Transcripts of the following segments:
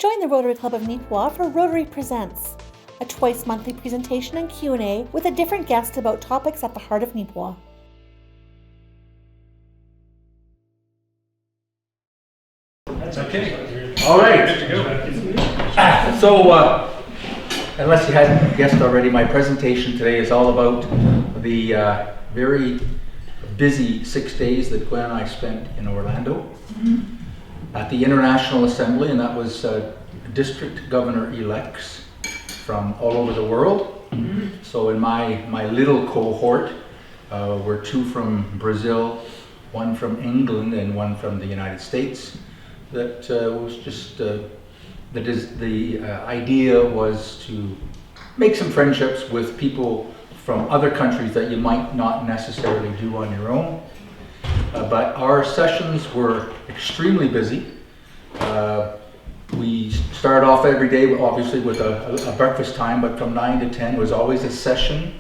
Join the Rotary Club of Neepawa for Rotary Presents, a twice-monthly presentation and Q&A with a different guest about topics at the heart of Neepawa. That's okay. All right. Good to go. So, unless you hadn't guessed already, my presentation today is all about the very busy 6 days that Gwen and I spent in Orlando at the International Assembly, and that was district governor-elects from all over the world. So in my little cohort were two from Brazil, one from England, and one from the United States. That was just the idea was to make some friendships with people from other countries that you might not necessarily do on your own. But our sessions were extremely busy. We started off every day, obviously, with a breakfast time, but from 9 to 10 was always a session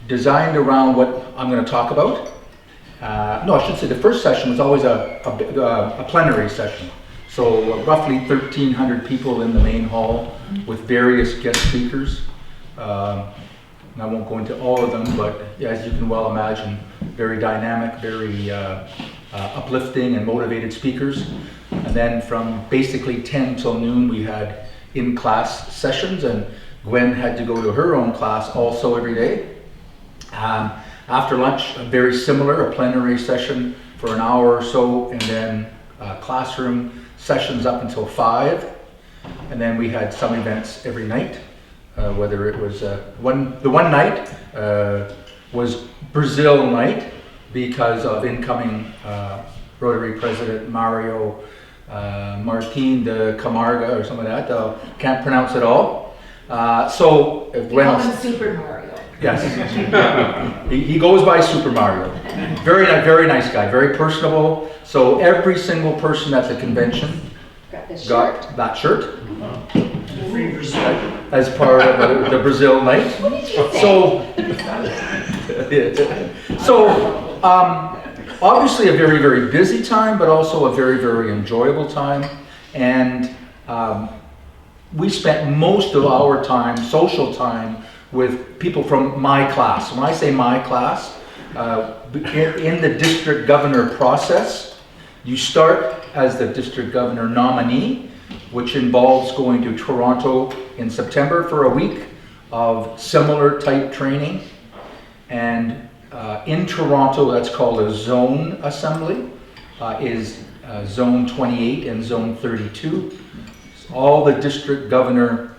designed around what I'm going to talk about. No, I should say the first session was always a plenary session. So roughly 1,300 people in the main hall with various guest speakers. And I won't go into all of them, but as you can well imagine, very dynamic, very uplifting and motivated speakers. And then from basically 10 till noon, we had in-class sessions, and Gwen had to go to her own class also every day. After lunch, very similar, a plenary session for an hour or so, and then classroom sessions up until 5. And then we had some events every night, whether it was the one night was Brazil night because of incoming Rotary President Mario Martin de Camargo or something like that. Can't pronounce it all. So call him Super Mario. Yes, he goes by Super Mario. Very nice guy, very personable. So every single person at the convention got that shirt as part of the Brazil night. So obviously a very busy time, but also a very enjoyable time. And we spent most of our time, social time, with people from my class. When I say my class, in the district governor process, you start as the district governor nominee, which involves going to Toronto in September for a week of similar type training. And in Toronto, that's called a zone assembly, is zone 28 and zone 32. All the district governor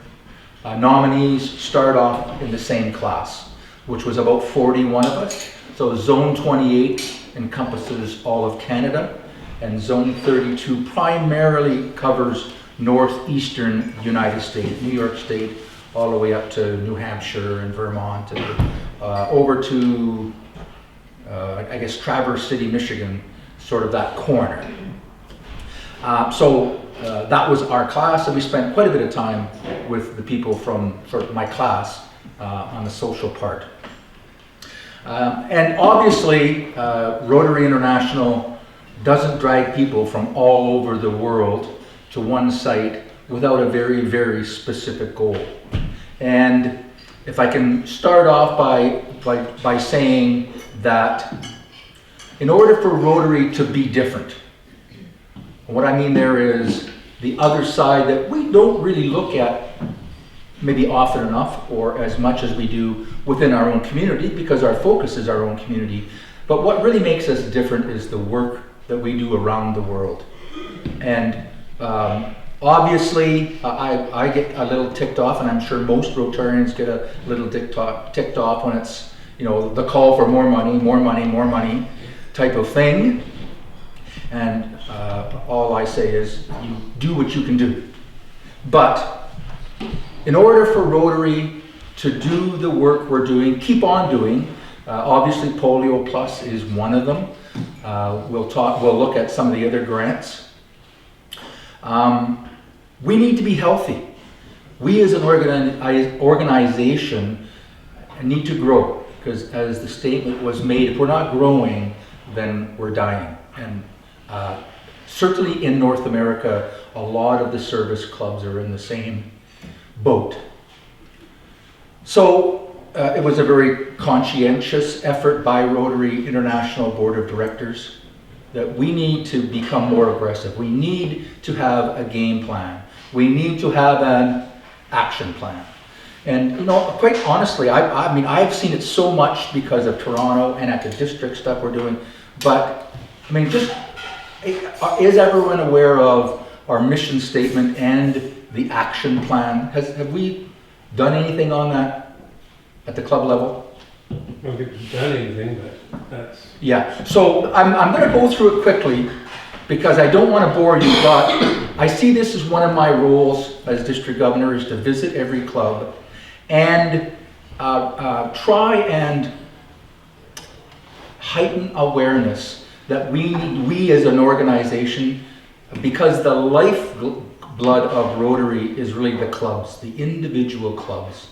nominees start off in the same class, which was about 41 of us. So zone 28 encompasses all of Canada, and zone 32 primarily covers northeastern United States, New York State, all the way up to New Hampshire and Vermont, and over to, I guess, Traverse City, Michigan, sort of that corner. So that was our class, and we spent quite a bit of time with the people from sort of my class on the social part. And obviously, Rotary International doesn't drag people from all over the world to one site without a very specific goal. And if I can start off by saying that in order for Rotary to be different, what I mean there is the other side that we don't really look at maybe often enough or as much as we do within our own community, because our focus is our own community. But what really makes us different is the work that we do around the world. And obviously, I get a little ticked off, and I'm sure most Rotarians get a little ticked off when it's, the call for more money type of thing. And all I say is, you do what you can do. But in order for Rotary to do the work we're doing, keep on doing, obviously Polio Plus is one of them. We'll look at some of the other grants. We need to be healthy. We as an organization need to grow, because as the statement was made, if we're not growing, then we're dying. And certainly in North America, a lot of the service clubs are in the same boat. So it was a very conscientious effort by Rotary International Board of Directors that we need to become more aggressive. We need to have a game plan. We need to have an action plan. And you know, quite honestly, I mean, I've seen it so much because of Toronto and at the district stuff we're doing, but I mean, just, is everyone aware of our mission statement and the action plan? Have we done anything on that at the club level? I don't think we've done anything, but that's... Yeah, so I'm going to go through it quickly because I don't want to bore you, but I see this as one of my roles as district governor is to visit every club and try and heighten awareness that we as an organization, because the lifeblood of Rotary is really the clubs, the individual clubs.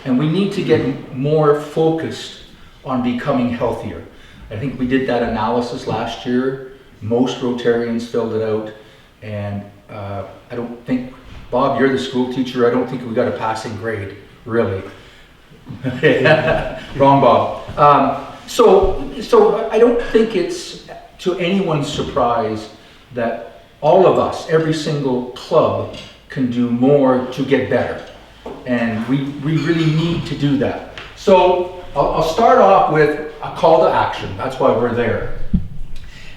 And we need to get more focused on becoming healthier. I think we did that analysis last year. Most Rotarians filled it out. And I don't think, Bob, you're the school teacher, I don't think we got a passing grade, really. Wrong, Bob. So I don't think it's to anyone's surprise that all of us, every single club, can do more to get better. And we really need to do that. So I'll start off with a call to action. That's why we're there.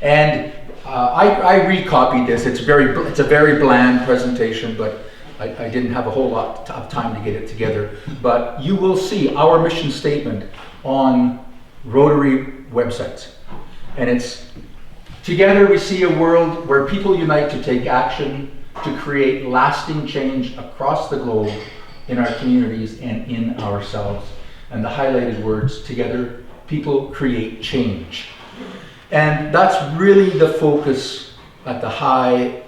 And I recopied this. It's a very bland presentation, but I didn't have a whole lot of time to get it together. But you will see our mission statement on Rotary websites. And it's, together we see a world where people unite to take action to create lasting change across the globe in our communities and in ourselves. And the highlighted words, together people create change. And that's really the focus at the high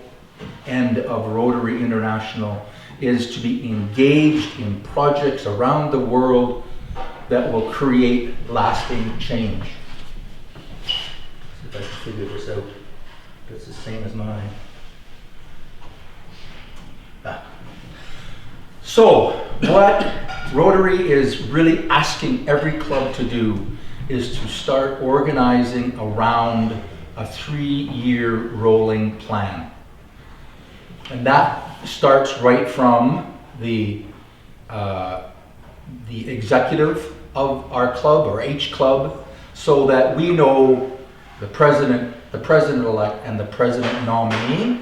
end of Rotary International, is to be engaged in projects around the world that will create lasting change. Let's see if I can figure this out. It's the same as mine. So what Rotary is really asking every club to do is to start organizing around a 3-year rolling plan. And that starts right from the executive of our club or each club, so that we know the president-elect and the president nominee,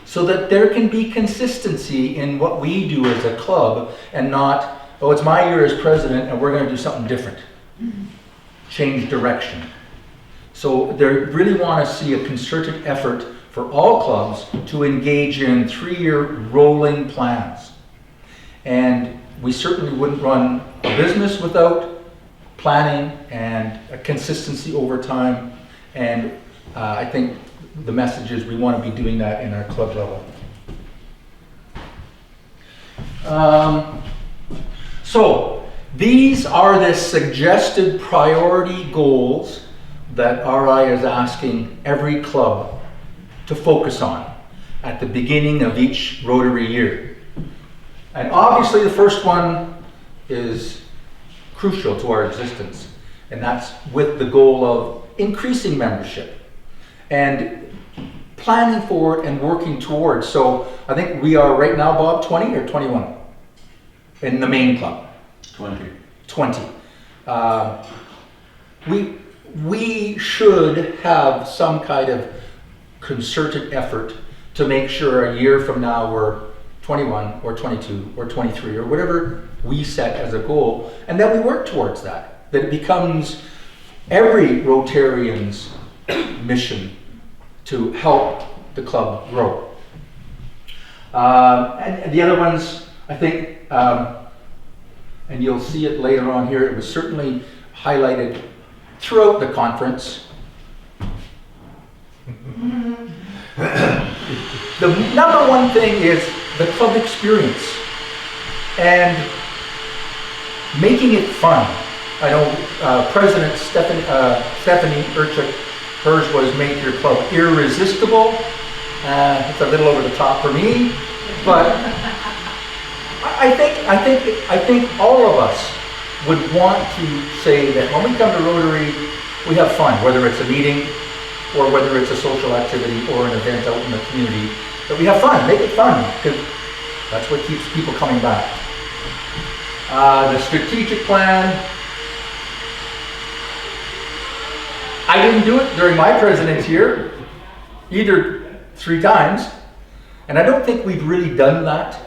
so that there can be consistency in what we do as a club and not, oh, it's my year as president and we're going to do something different. Change direction. So they really want to see a concerted effort for all clubs to engage in 3-year rolling plans. And we certainly wouldn't run a business without planning and a consistency over time. And I think the message is we want to be doing that in our club level. So these are the suggested priority goals that RI is asking every club to focus on at the beginning of each Rotary year. And obviously the first one is crucial to our existence, and that's with the goal of increasing membership and planning for it and working towards. So I think we are right now, Bob, 20 or 21 in the main club? 20. We should have some kind of concerted effort to make sure a year from now we're 21 or 22 or 23 or whatever we set as a goal, and that we work towards that. That it becomes every Rotarian's mission to help the club grow. And the other ones, I think, and you'll see it later on here, it was certainly highlighted throughout the conference. The number one thing is the club experience and making it fun. I know President Stephanie Urchik, hers was make your club irresistible It's a little over the top for me, but I think all of us would want to say that when we come to Rotary, we have fun, whether it's a meeting or whether it's a social activity or an event out in the community, that we have fun, make it fun, because that's what keeps people coming back. The strategic plan, I didn't do it during my presidency year, either 3 times, and I don't think we've really done that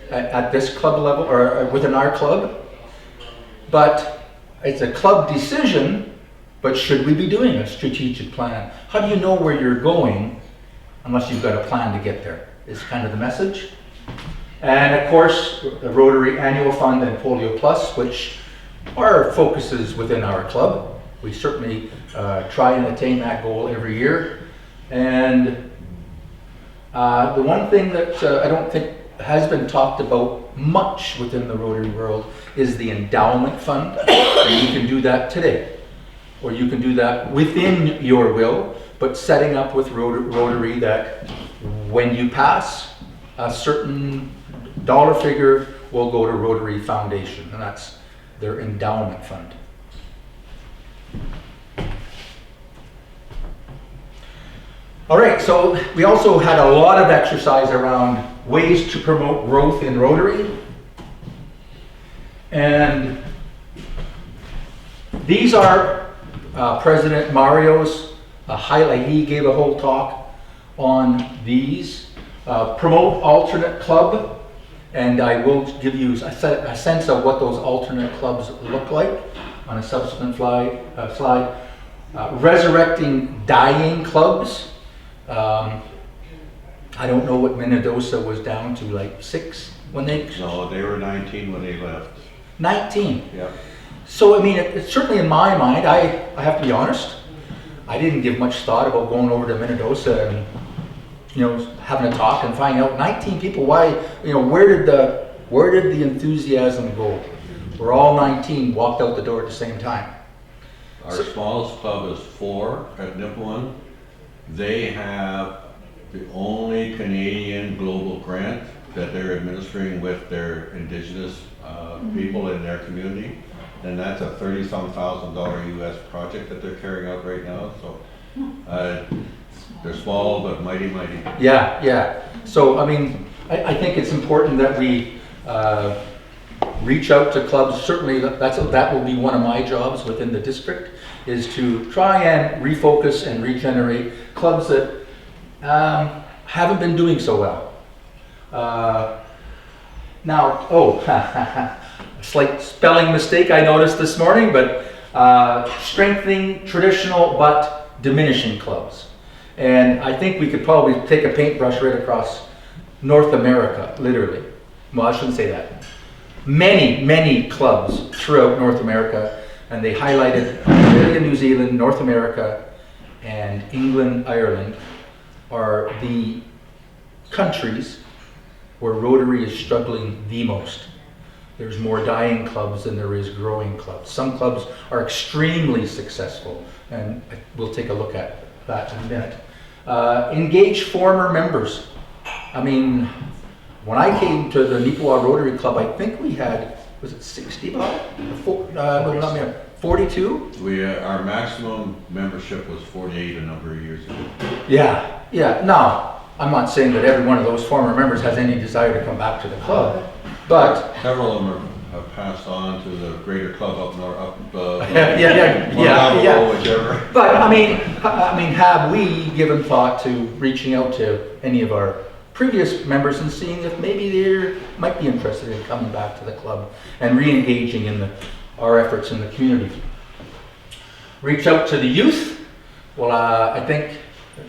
at this club level or within our club, but it's a club decision. But should we be doing a strategic plan? How do you know where you're going unless you've got a plan to get there? Is kind of the message. And of course, the Rotary Annual Fund and Polio Plus, which are focuses within our club. We certainly try and attain that goal every year. And the one thing that I don't think has been talked about much within the Rotary world is the endowment fund. And you can do that today. Or you can do that within your will, but setting up with Rotary that when you pass, a certain dollar figure will go to Rotary Foundation, and that's their endowment fund. All right, so we also had a lot of exercise around ways to promote growth in Rotary. And these are President Mario's highlight. He gave a whole talk on these. Promote alternate club, and I will give you a sense of what those alternate clubs look like on a subsequent slide. Resurrecting dying clubs. I don't know what Minnedosa was down to, like 6 when they... No, they were 19 when they left. 19? Yeah. So, I mean, it's certainly in my mind, I have to be honest, I didn't give much thought about going over to Minnedosa and, having a talk and finding out 19 people, why, where did the enthusiasm go? Where all 19 walked out the door at the same time. Our smallest club is 4 at Neepawa. They have the only Canadian global grant that they're administering with their Indigenous people in their community. And that's a $30-some thousand US project that they're carrying out right now. So they're small but mighty, mighty. Yeah. So I mean, I think it's important that we reach out to clubs. Certainly, that will be one of my jobs within the district, is to try and refocus and regenerate clubs that haven't been doing so well. Slight spelling mistake I noticed this morning, but strengthening traditional but diminishing clubs. And I think we could probably take a paintbrush right across North America, literally. Well, I shouldn't say that. Many clubs throughout North America, and they highlighted Australia, New Zealand, North America, and England, Ireland are the countries where Rotary is struggling the most. There's more dying clubs than there is growing clubs. Some clubs are extremely successful, and we'll take a look at that in a minute. Engage former members. I mean, when I came to the Neepawa Rotary Club, I think we had, was it 60? 42? Our maximum membership was 48 a number of years ago. Yeah. Now, I'm not saying that every one of those former members has any desire to come back to the club, but several of them have passed on to the greater club up north, whichever. But I mean, have we given thought to reaching out to any of our previous members and seeing if maybe they might be interested in coming back to the club and re-engaging in our efforts in the community? Reach out to the youth. Well, I think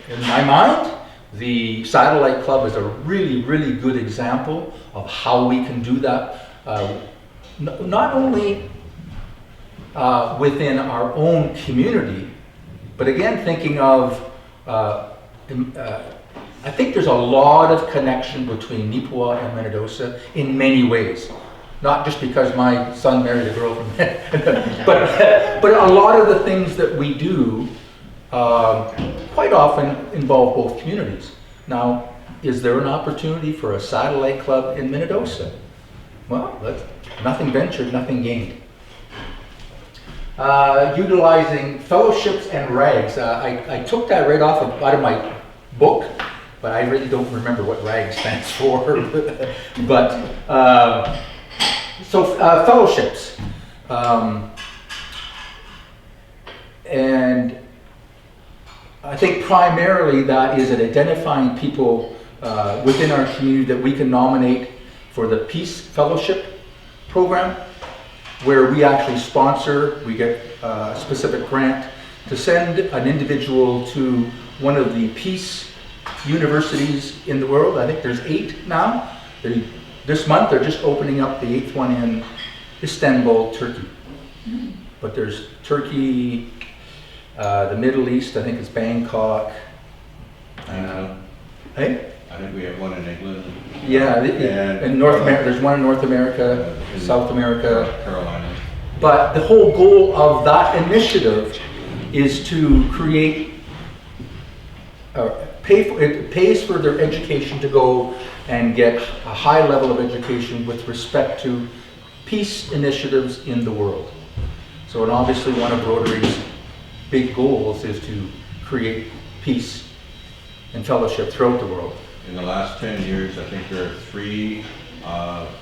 in my mind, the Satellite Club is a really, really good example of how we can do that, not only within our own community, but again, thinking of, I think there's a lot of connection between Neepawa and Minnedosa in many ways. Not just because my son married a girl from but a lot of the things that we do quite often involve both communities. Now, is there an opportunity for a satellite club in Minnedosa? Well, nothing ventured, nothing gained. Utilizing fellowships and rags. I took that right out of my book, but I really don't remember what RAG stands for. But fellowships, and I think primarily that is at identifying people within our community that we can nominate for the Peace Fellowship program, where we actually sponsor, we get a specific grant to send an individual to one of the peace universities in the world. I think there's 8 now. This month they're just opening up the 8th one in Istanbul, Turkey. But there's Turkey, the Middle East, I think it's Bangkok. Hey? I think we have one in England. Yeah, in North America, there's one in North America, South America. Carolina. But the whole goal of that initiative is to create, it pays for their education to go and get a high level of education with respect to peace initiatives in the world. So, and obviously one of Rotary's big goals is to create peace and fellowship throughout the world. In the last 10 years, I think there are 3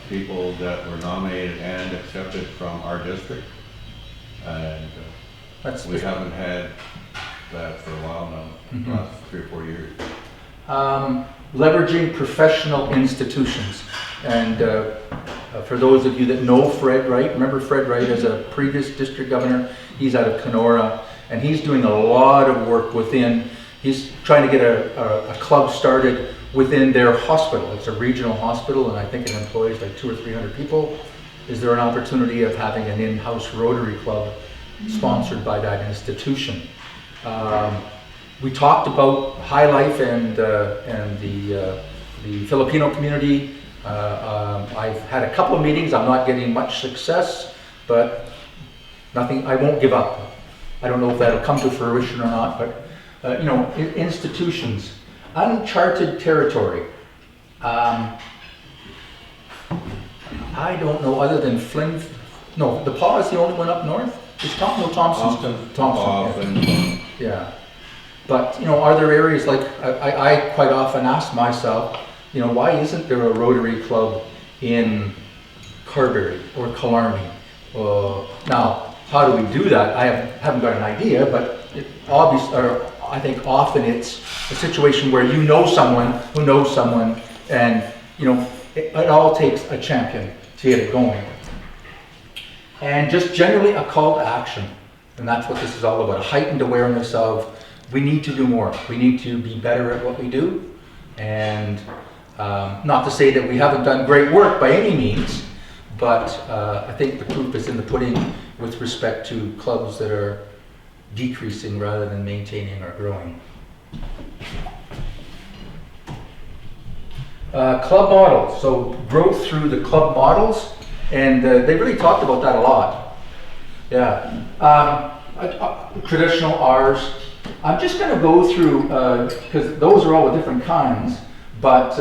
people that were nominated and accepted from our district. And we haven't had that for a while now, the last 3 or 4 years. Leveraging professional institutions. And for those of you that know Fred Wright, remember Fred Wright as a previous district governor? He's out of Kenora, and he's doing a lot of work within, he's trying to get a club started within their hospital. It's a regional hospital, and I think it employs like 200 or 300 people. Is there an opportunity of having an in-house Rotary Club sponsored by that institution? We talked about High Life and the Filipino community. I've had a couple of meetings. I'm not getting much success, but nothing. I won't give up. I don't know if that'll come to fruition or not, but institutions. Uncharted territory. I don't know, other than Flynn. No, the Paw is the only one up north. Is Thompson. Yeah. But are there areas like I quite often ask myself, why isn't there a Rotary Club in Carberry or Killarney? Now, how do we do that? I haven't got an idea, but I think often it's a situation where you know someone who knows someone, and it all takes a champion to get it going. And just generally a call to action, and that's what this is all about, a heightened awareness of we need to do more. We need to be better at what we do, and not to say that we haven't done great work by any means, but I think the proof is in the pudding with respect to clubs that are decreasing rather than maintaining or growing. Club models, so growth through the club models, and they really talked about that a lot. Yeah, traditional R's. I'm just going to go through, because those are all the different kinds, but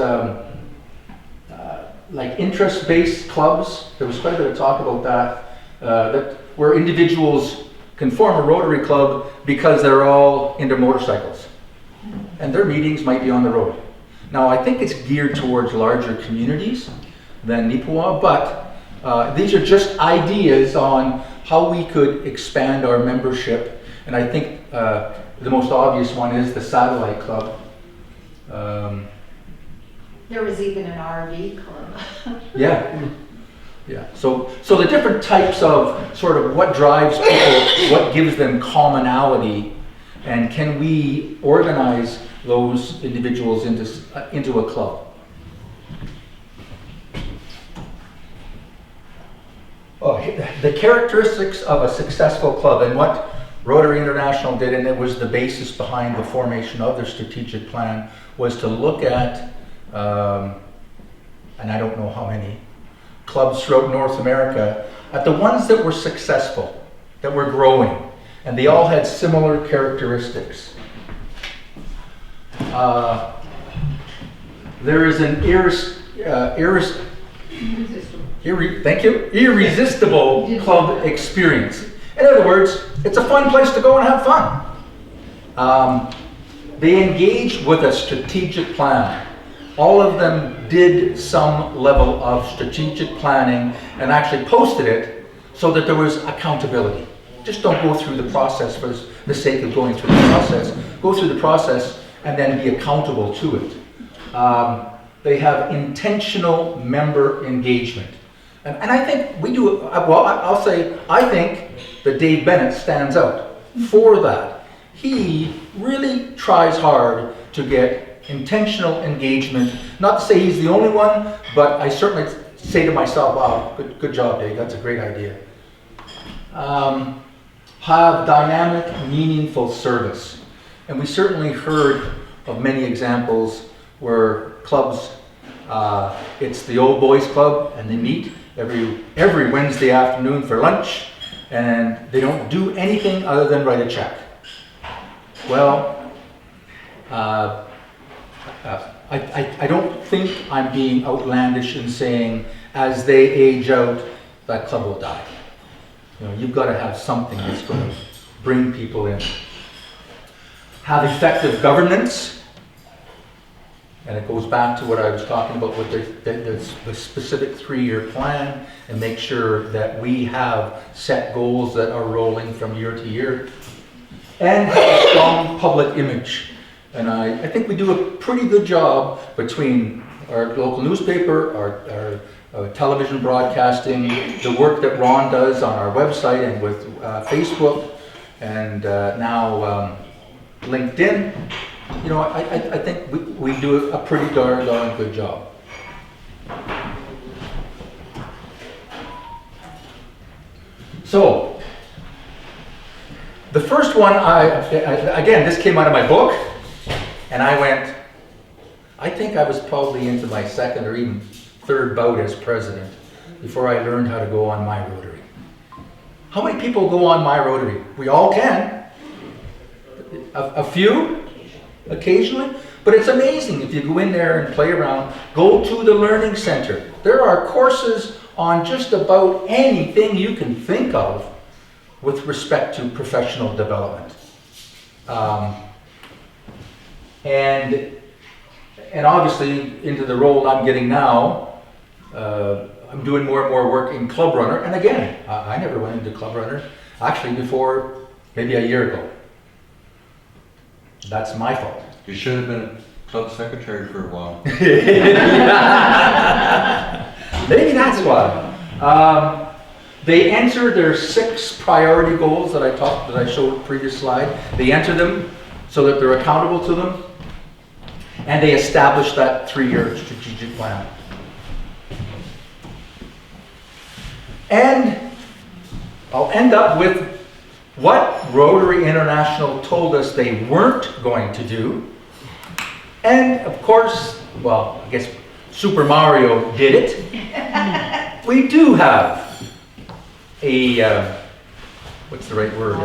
like interest-based clubs, there was quite a bit of talk about that, where individuals can form a Rotary Club because they're all into motorcycles. And their meetings might be on the road. Now, I think it's geared towards larger communities than Neepawa, but these are just ideas on how we could expand our membership. And I think the most obvious one is the Satellite Club. There was even an RV club. Yeah. Yeah. So the different types of sort of what drives people, what gives them commonality, and can we organize those individuals into a club? The characteristics of a successful club, and what Rotary International did, and it was the basis behind the formation of their strategic plan, was to look at, and I don't know how many, clubs throughout North America, at the ones that were successful, that were growing, and they all had similar characteristics. there is an irresistible club experience. In other words, it's a fun place to go and have fun. They engaged with a strategic plan. All of them did some level of strategic planning and actually posted it so that there was accountability. Just don't go through the process for the sake of going through the process. Go through the process and then be accountable to it. They have intentional member engagement. And I think we do, well, I'll say, I think that Dave Bennett stands out for that. He really tries hard to get intentional engagement. Not to say he's the only one, but I certainly say to myself, wow, good job, Dave, that's a great idea. Have dynamic, meaningful service. And we certainly heard of many examples where clubs, it's the old boys club, and they meet every Wednesday afternoon for lunch, and they don't do anything other than write a check. Well, I don't think I'm being outlandish in saying as they age out, that club will die. You know, you've got to have something that's going to bring people in. Have effective governance. And it goes back to what I was talking about with the specific 3-year plan, and make sure that we have set goals that are rolling from year to year. And have a strong public image. And I think we do a pretty good job between our local newspaper, our television broadcasting, the work that Ron does on our website and with Facebook, and now LinkedIn. You know, I think we do a pretty darn good job. So, the first one, again, this came out of my book, and I went, I think I was probably into my second or even third bout as president before I learned how to go on my Rotary. How many people go on my Rotary? We all can. A few? Occasionally, but it's amazing if you go in there and play around. Go to the Learning Center. There are courses on just about anything you can think of with respect to professional development. And obviously into the role I'm getting now, I'm doing more and more work in Club Runner. And again, I never went into Club Runner, actually before maybe a year ago. That's my fault. You should have been club secretary for a while. Maybe that's why. They enter their 6 priority goals that I showed the previous slide. They enter them so that they're accountable to them, and they establish that 3-year strategic plan. And I'll end up with what Rotary International told us they weren't going to do. And of course, well, I guess Super Mario did it. We do have a, what's the right word?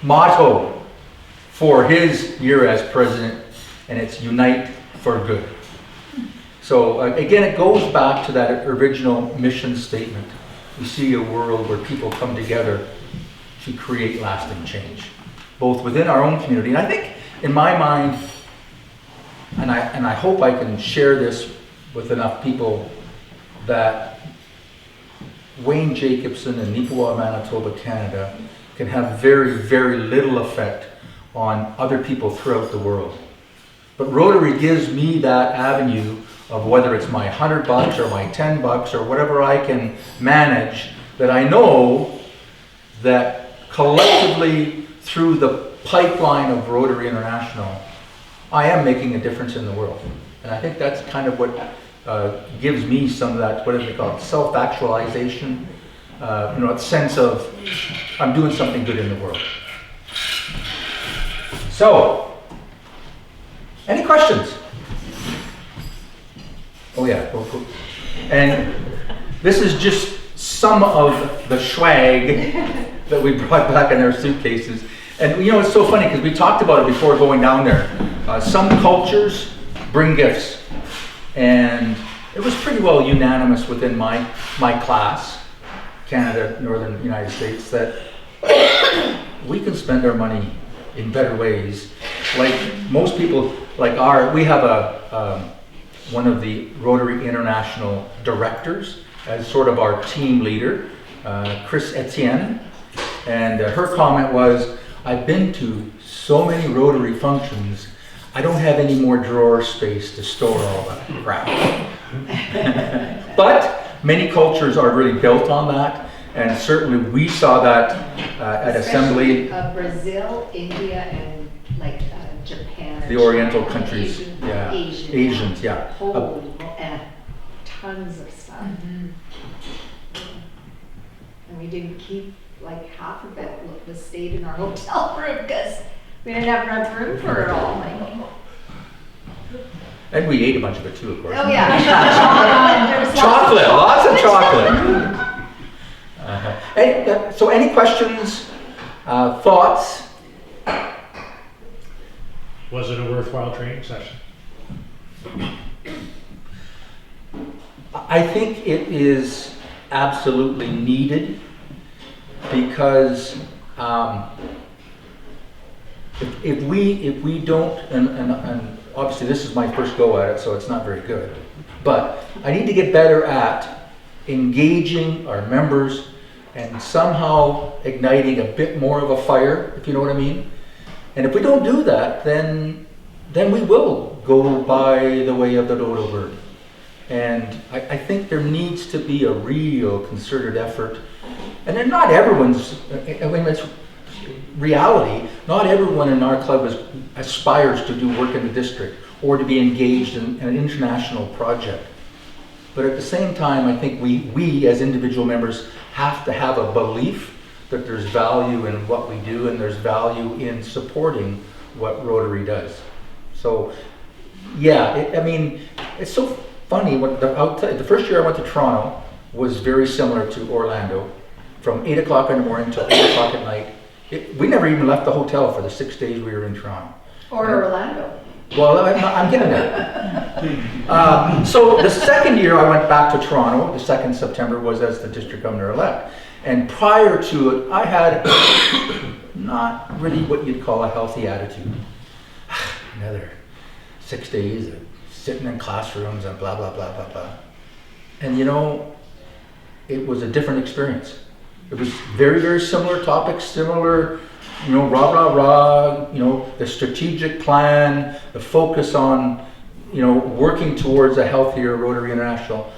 Motto for his year as president, and it's Unite for Good. So again, it goes back to that original mission statement. We see a world where people come together to create lasting change, both within our own community. And I think, in my mind, and I hope I can share this with enough people, that Wayne Jacobsen in Neepawa, Manitoba, Canada, can have very, very little effect on other people throughout the world. But Rotary gives me that avenue of whether it's my $100 or my $10 or whatever I can manage, that I know that collectively, through the pipeline of Rotary International, I am making a difference in the world. And I think that's kind of what gives me some of that, what do they call it, self-actualization, a sense of I'm doing something good in the world. So, any questions? Oh yeah, cool. And this is just some of the swag that we brought back in our suitcases. And it's so funny because we talked about it before going down there. Some cultures bring gifts. And it was pretty well unanimous within my class, Canada, Northern United States, that we can spend our money in better ways. Like most people, we have one of the Rotary International directors as sort of our team leader, Chris Etienne, and her comment was, I've been to so many Rotary functions, I don't have any more drawer space to store all that crap. But many cultures are really built on that, and certainly we saw that at Assembly. Brazil, India, and Japan. The Oriental China, countries, Asian, Asians, yeah. Poland, tons of stuff. And we didn't keep like half of it, was stayed in our hotel room because we didn't have enough room for it all. And we ate a bunch of it too, of course. Oh yeah, there was Chocolate, lots of chocolate. So any questions, thoughts? Was it a worthwhile training session? I think it is absolutely needed because if we don't, and obviously this is my first go at it, so it's not very good, but I need to get better at engaging our members and somehow igniting a bit more of a fire, if you know what I mean. And if we don't do that, then we will go by the way of the dodo bird. And I think there needs to be a real concerted effort. And then not everyone's, I mean, it's reality, not everyone in our club aspires to do work in the district or to be engaged in an international project. But at the same time, I think we as individual members have to have a belief that there's value in what we do and there's value in supporting what Rotary does. So, yeah, I mean, it's so funny. I'll tell you, the first year I went to Toronto was very similar to Orlando. From 8 o'clock in the morning till 8 o'clock at night. We never even left the hotel for the 6 days we were in Toronto. Or Orlando. Well, I'm getting there. So the second year I went back to Toronto, the 2nd September, was as the district governor-elect. And prior to it, I had not really what you'd call a healthy attitude. Another 6 days of sitting in classrooms and blah, blah, blah, blah, blah. And you know, it was a different experience. It was very, very similar topics, similar, you know, rah, rah, rah, you know, the strategic plan, the focus on, you know, working towards a healthier Rotary International.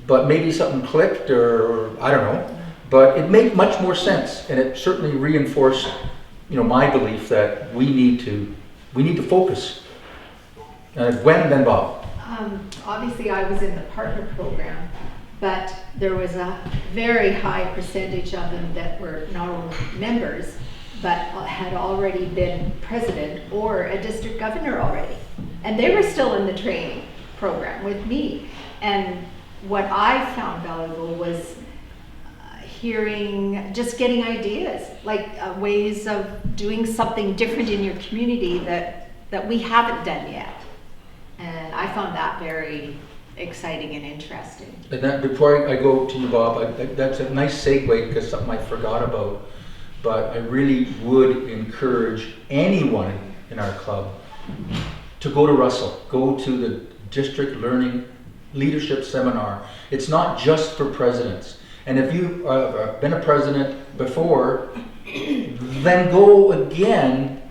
But maybe something clicked or I don't know, but it made much more sense. And it certainly reinforced, you know, my belief that we need to focus. Gwen, then Bob. Obviously I was in the partner program, but there was a very high percentage of them that were not only members, but had already been president or a district governor already. And they were still in the training program with me. And what I found valuable was just getting ideas, like ways of doing something different in your community that we haven't done yet. And I found that very exciting and interesting. And that, before I go to you, Bob, that's a nice segue because something I forgot about. But I really would encourage anyone in our club to go to Russell, go to the District Learning Leadership Seminar. It's not just for presidents. And if you've been a president before, then go again,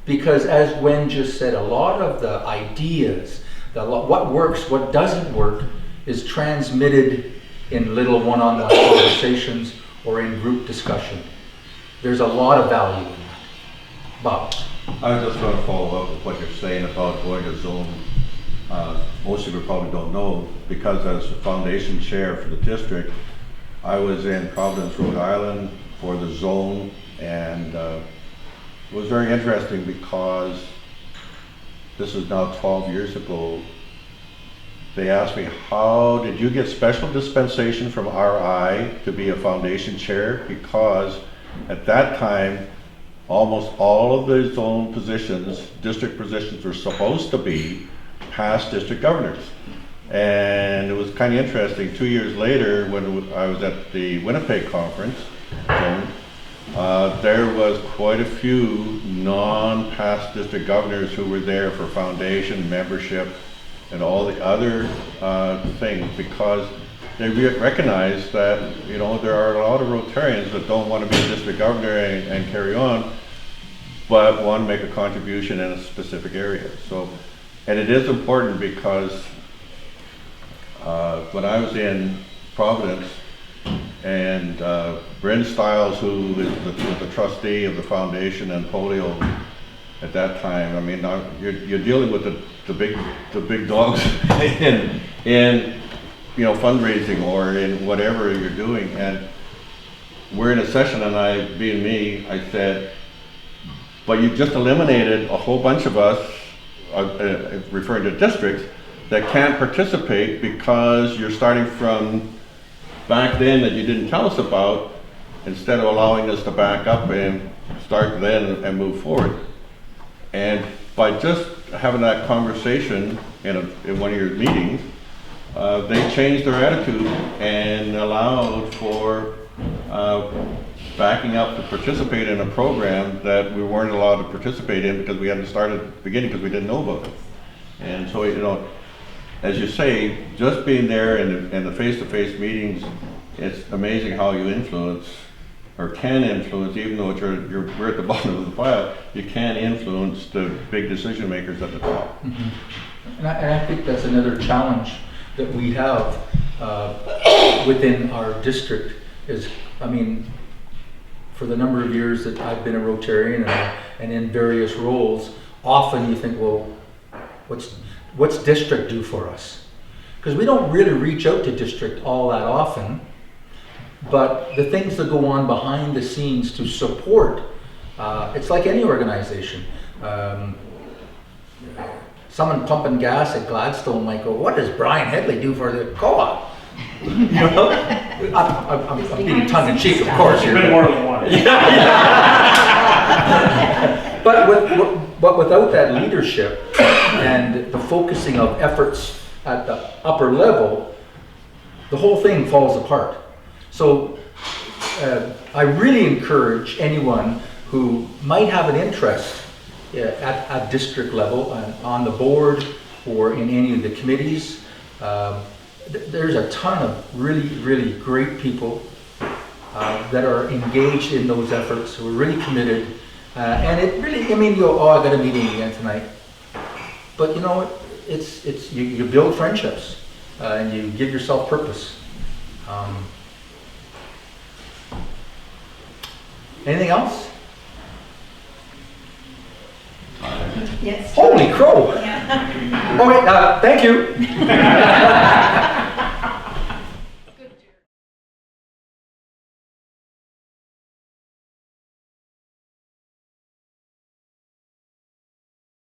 because as Gwen just said, a lot of the ideas, what works, what doesn't work, is transmitted in little one-on-one conversations or in group discussion. There's a lot of value in that. Bob? I was just going to follow up with what you're saying about going to zone. Most of you probably don't know, because as the foundation chair for the district, I was in Providence, Rhode Island for the zone, and it was very interesting because this is now 12 years ago. They asked me, how did you get special dispensation from RI to be a foundation chair? Because at that time, almost all of the zone positions, district positions, were supposed to be past district governors. And it was kind of interesting, 2 years later, when I was at the Winnipeg conference, there was quite a few non-past district governors who were there for foundation membership and all the other things, because they recognize that, you know, there are a lot of Rotarians that don't want to be a district governor and carry on, but want to make a contribution in a specific area. So, and it is important because when I was in Providence, and Bryn Stiles, who was the trustee of the foundation and polio at that time, I mean, you're dealing with the big dogs in you know, fundraising or in whatever you're doing. And we're in a session, and I said, but you just eliminated a whole bunch of us, referring to districts, that can't participate because you're starting from back then that you didn't tell us about, instead of allowing us to back up and start then and move forward. And by just having that conversation in one of your meetings, they changed their attitude and allowed for backing up to participate in a program that we weren't allowed to participate in because we hadn't started at the beginning because we didn't know about it. And so, you know, as you say, just being there in the face-to-face meetings, it's amazing how you influence, or can influence, even though we're at the bottom of the pile, you can influence the big decision makers at the top. Mm-hmm. And I think that's another challenge that we have within our district is, I mean, for the number of years that I've been a Rotarian and in various roles, often you think, well, what's district do for us? Because we don't really reach out to district all that often, but the things that go on behind the scenes to support, it's like any organization. Someone pumping gas at Gladstone might go, what does Brian Headley do for the co-op? You know, I'm being tongue-in-cheek, of course. There's been more than one. But without that leadership and the focusing of efforts at the upper level, the whole thing falls apart. So I really encourage anyone who might have an interest at district level and on the board or in any of the committees. There's a ton of really, really great people that are engaged in those efforts, who are really committed. And it really, I mean, you go, oh, I got a meeting again tonight. But you know, it's you build friendships and you give yourself purpose. Anything else? Yes. Holy crow! Okay, thank you.